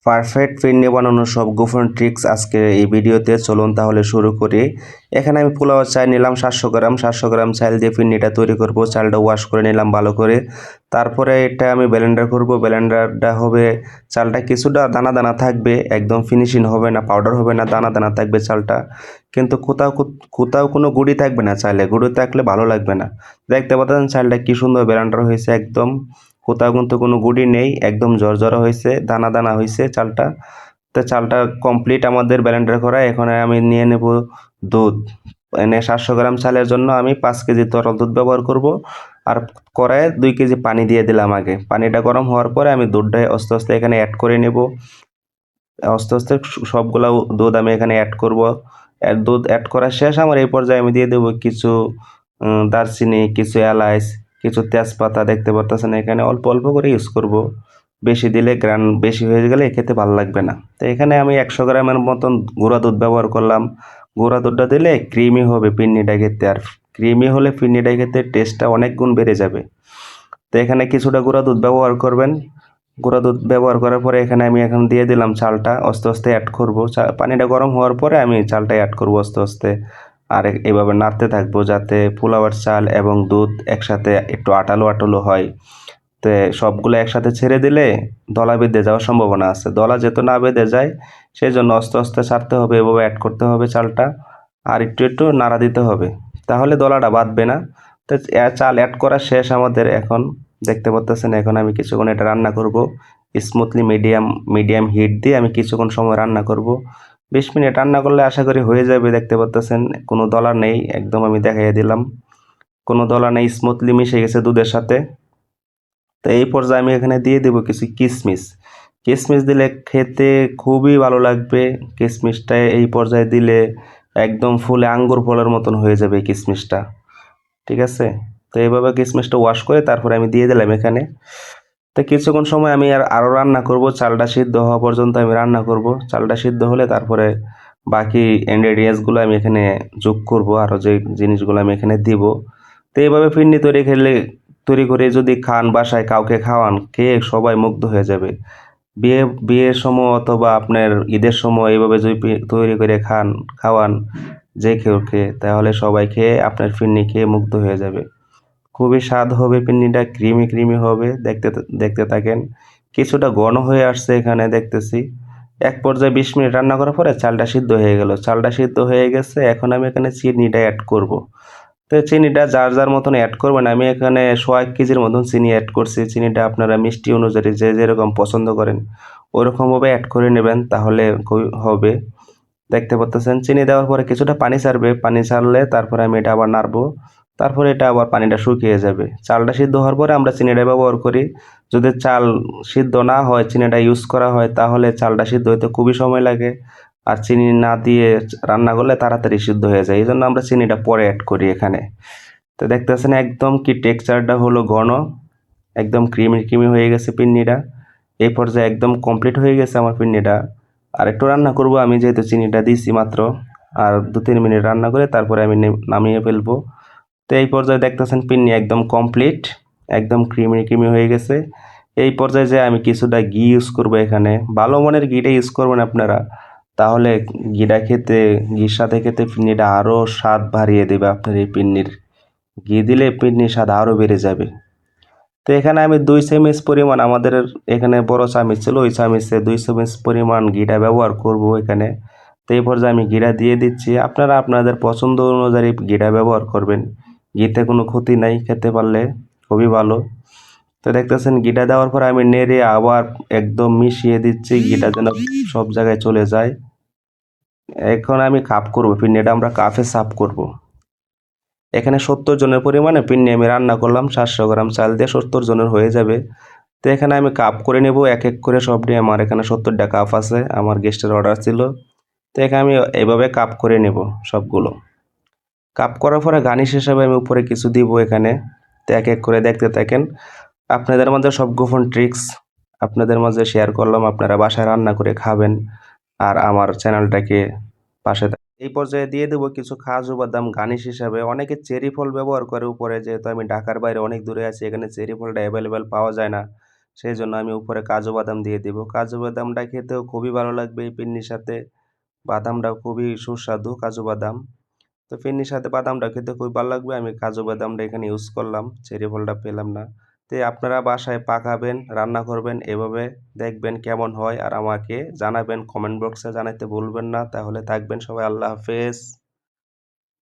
Perfect ফিরনি বানানোর সব গোপন ট্রিক্স আজকে এই ভিডিওতে, চলুন তাহলে শুরু করি। এখানে আমি পোলাও চাল নিলাম 700 গ্রাম চাল দিয়ে ফিরনিটা তৈরি করব। চালটা ওয়াশ করে নিলাম ভালো করে, তারপরে এটা আমি ব্লেন্ডার করব। ব্লেন্ডারটা হবে, চালটা কিছুটা দানা দানা থাকবে, একদম ফিনিশিং হবে না, পাউডার হবে না, দানা দানা থাকবে চালটা। কিন্তু কোথাও কোথাও কোনো গুঁড়ি থাকবে না, চালে গুঁড়ি থাকলে ভালো লাগবে না। দেখতে পাচ্ছেন চালটা কি সুন্দর ব্লেন্ডার হয়েছে, একদম কোথাও কিন্তু কোনো গুঁড়ি নেই, একদম জর্জরা হয়েছে, দানা দানা হয়েছে চালটা। তো চালটা কমপ্লিট আমাদের ব্লেন্ডার করা। এখন আমি নিয়ে নেব দুধ। এনে 700 গ্রাম চালের জন্য আমি 5 কেজি তরল দুধ ব্যবহার করব। আর কড়াইয়ে 2 কেজি পানি দিয়ে দিলাম আগে। পানিটা গরম হওয়ার পরে আমি দুধটা আস্তে আস্তে এখানে অ্যাড করে নেব। আস্তে আস্তে সবগুলা দুধ আমি এখানে অ্যাড করব। দুধ অ্যাড করা শেষ আমার, এই পর্যায়ে আমি দিয়ে দেবো কিছু দারচিনি, কিছু এলাচ, কিছু তেজপাতা। দেখতে পারতেছেন এখানে অল্প অল্প করে ইউজ করব, বেশি দিলে গ্রান বেশি হয়ে গেলে খেতে ভালো লাগবে না। তো এখানে আমি 100 গ্রামের মতন গুঁড়া দুধ ব্যবহার করলাম। গুঁড়া দুধটা দিলে ক্রিমি হবে পিন্নিটা খেতে, আর ক্রিমি হলে পিন্নিটা খেতে টেস্টটা অনেক গুণ বেড়ে যাবে। তো এখানে কিছুটা গুঁড়া দুধ ব্যবহার করবেন। গুঁড়া দুধ ব্যবহার করার পরে এখানে আমি এখন দিয়ে দিলাম চালটা, আস্তে আস্তে অ্যাড করব। পানিটা গরম হওয়ার পরে আমি চালটা অ্যাড করব আস্তে আস্তে। আর এইভাবে নাড়তে থাকবো যাতে পোলাওয়ের চাল এবং দুধ একসাথে একটু আটালো আটালো হয়। তো সবগুলো একসাথে ছেড়ে দিলে দলা বেঁধে যাওয়ার সম্ভাবনা আছে। দলা যেহেতু না বেঁধে যায়, সেই জন্য আস্তে আস্তে ছাড়তে হবে, এভাবে অ্যাড করতে হবে চালটা। আর একটু একটু নাড়া দিতে হবে, তাহলে দলাটা বাঁধবে না। তো চাল অ্যাড করা শেষ আমাদের। এখন দেখতে পাচ্ছেন এখন আমি কিছুক্ষণ এটা রান্না করব স্মুথলি, মিডিয়াম হিট দিয়ে আমি কিছুক্ষণ সময় রান্না করব। 20 মিনিট রান্না করলে আশা করি হয়ে যাবে। দেখতে পাচ্ছেন কোনো দলা নেই, একদম আমি দেখাইয়া দিলাম কোনো দলা নেই, স্মুথলি মিশে গেছে দুধের সাথে। তো এই পর্যায়ে আমি এখানে দিয়ে দেবো কিছু কিশমিশ। কিশমিশ দিলে খেতে খুবই ভালো লাগবে। কিশমিশটা এই পর্যায়ে দিলে একদম ফুলে আঙ্গুর ফলের মতন হয়ে যাবে এই কিশমিশটা, ঠিক আছে? তো এইভাবে কিশমিশটা ওয়াশ করে তারপরে আমি দিয়ে দিলাম এখানে। তো কিছুক্ষণ সময় আমি আরও রান্না করব, চালটা সিদ্ধ হওয়া পর্যন্ত আমি রান্না করব। চালটা সিদ্ধ হলে তারপরে বাকি ইনগ্রেডিয়েন্টসগুলো আমি এখানে যোগ করব, আরও যে জিনিসগুলো আমি এখানে দিব। তো এইভাবে ফিরনি তৈরি করে যদি খান, বাসায় কাউকে খাওয়ান, খেয়ে সবাই মুগ্ধ হয়ে যাবে। বিয়ের সময় অথবা আপনার ঈদের সময় এইভাবে যদি তৈরি করে খাওয়ান যে কেউ খেয়ে, তাহলে সবাই খেয়ে আপনার ফিরনি খেয়ে মুগ্ধ হয়ে যাবে। খুবই স্বাদ হবে পিন্নিটা, ক্রিমি ক্রিমি হবে। দেখতে দেখতে থাকেন, কিছুটা ঘন হয়ে আসছে এখানে দেখতেছি। এক পর্যায়ে 20 মিনিট রান্না করার পরে চালটা সিদ্ধ হয়ে গেল। চালটা সিদ্ধ হয়ে গেছে, এখন আমি এখানে চিনিটা অ্যাড করব। তো চিনিটা যার যার মতন অ্যাড করবেন। আমি এখানে 1 কেজির মতন চিনি অ্যাড করছি। চিনিটা আপনারা মিষ্টি অনুযায়ী যে যেরকম পছন্দ করেন ওরকমভাবে অ্যাড করে নেবেন, তাহলে হবে। দেখতে পাচ্ছেন চিনি দেওয়ার পরে কিছুটা পানি ছাড়বে, পানি ছাড়লে তারপরে আমি এটা আবার নাড়বো। তারপরে এটা আবার পানিটা শুকিয়ে যাবে। চালটা সিদ্ধ হওয়ার পরে আমরা চিনিটা ব্যবহার করি। যদি চাল সিদ্ধ না হয়, চিনিটা ইউজ করা হয়, তাহলে চালটা সিদ্ধ হতে খুবই সময় লাগে। আর চিনি না দিয়ে রান্না করলে তাড়াতাড়ি সিদ্ধ হয়ে যায়, এই জন্য আমরা চিনিটা পরে অ্যাড করি এখানে। তো দেখতেছেন একদম কি টেক্সচারটা হলো ঘন, একদম ক্রিমি ক্রিমি হয়ে গেছে পিন্নিটা। এই পর্যায়ে একদম কমপ্লিট হয়ে গেছে আমার পিন্নিটা। আর একটু রান্না করব আমি, যেহেতু চিনিটা দিয়েছি মাত্র। আর 2-3 মিনিট রান্না করে তারপরে আমি নামিয়ে ফেলবো। তো এই পর্যায়ে দেখতেছেন পিন্নি একদম কমপ্লিট, একদম ক্রিমি ক্রিমি হয়ে গেছে। এই পর্যায়ে যে আমি কিছুটা ঘি ইউজ করব এখানে। ভালো মানের ঘিটা ইউজ করবেন আপনারা, তাহলে ঘির সাথে খেতে পিন্নিটা আরও স্বাদ বাড়িয়ে দেবে আপনার এই পিন্নির। ঘি দিলে পিন্নির স্বাদ আরও বেড়ে যাবে। তো এখানে আমি 2 চামচ পরিমাণ, আমাদের এখানে বড় চামচ ছিল, ওই চামচে 2 চামচ পরিমাণ ঘিটা ব্যবহার করব এখানে। তো এই পর্যায়ে আমি ঘিটা দিয়ে দিচ্ছি। আপনারা আপনাদের পছন্দ অনুযায়ী ঘিটা ব্যবহার করবেন। ঘিতে কোনো ক্ষতি নাই, খেতে পারলে খুবই ভালো। তো দেখতেছেন ঘিটা দেওয়ার পর আমি নেড়ে আবার একদম মিশিয়ে দিচ্ছি, ঘিটা যেন সব জায়গায় চলে যায়। এখন আমি কাপ করবো, পিন্নিটা আমরা কাপে সার্ভ করব। এখানে 70 জনের পরিমাণে পিন্নি আমি রান্না করলাম। 700 গ্রাম চাল দিয়ে 70 জনের হয়ে যাবে। তো এখানে আমি কাপ করে নেব এক এক করে সব নিয়ে। আমার এখানে 70টা কাপ আছে, আমার গেস্টের অর্ডার ছিল। তো এখানে আমি এভাবে কাপ করে নেব সবগুলো। কাপ করার পরে গার্নিশ হিসাবে আমি উপরে কিছু দিব এখানে। তো এক এক করে দেখতে থাকেন। আপনাদের মাঝে সব গোপন ট্রিক্স আপনাদের মাঝে শেয়ার করলাম, আপনারা বাসায় রান্না করে খাবেন। আর আমার চ্যানেলটাকে পাশে এই পর্যায়ে দিয়ে দেবো কিছু কাজু বাদাম গার্নিশ হিসাবে। অনেকে চেরি ফল ব্যবহার করে উপরে, যেহেতু আমি ঢাকার বাইরে অনেক দূরে আছি, এখানে চেরি ফলটা অ্যাভেলেবেল পাওয়া যায় না। সেই জন্য আমি উপরে কাজু বাদাম দিয়ে দিব। কাজু বাদামটা খেতেও খুবই ভালো লাগবে এই ফিরনির সাথে। বাদামটাও খুবই সুস্বাদু কাজু বাদাম। তো ফিরনির সাথে বাদামটা খেতে খুবই ভালো লাগবে। আমি কাজু বাদামটা এখানে ইউজ করলাম, চেরি ফলটা পেলাম না। তো আপনারা বাসায় পাকাবেন, রান্না করবেন, এভাবে দেখবেন কেমন হয় আর আমাকে জানাবেন, কমেন্ট বক্সে জানাতে ভুলবেন না। তাহলে থাকবেন সবাই, আল্লাহ হাফেজ।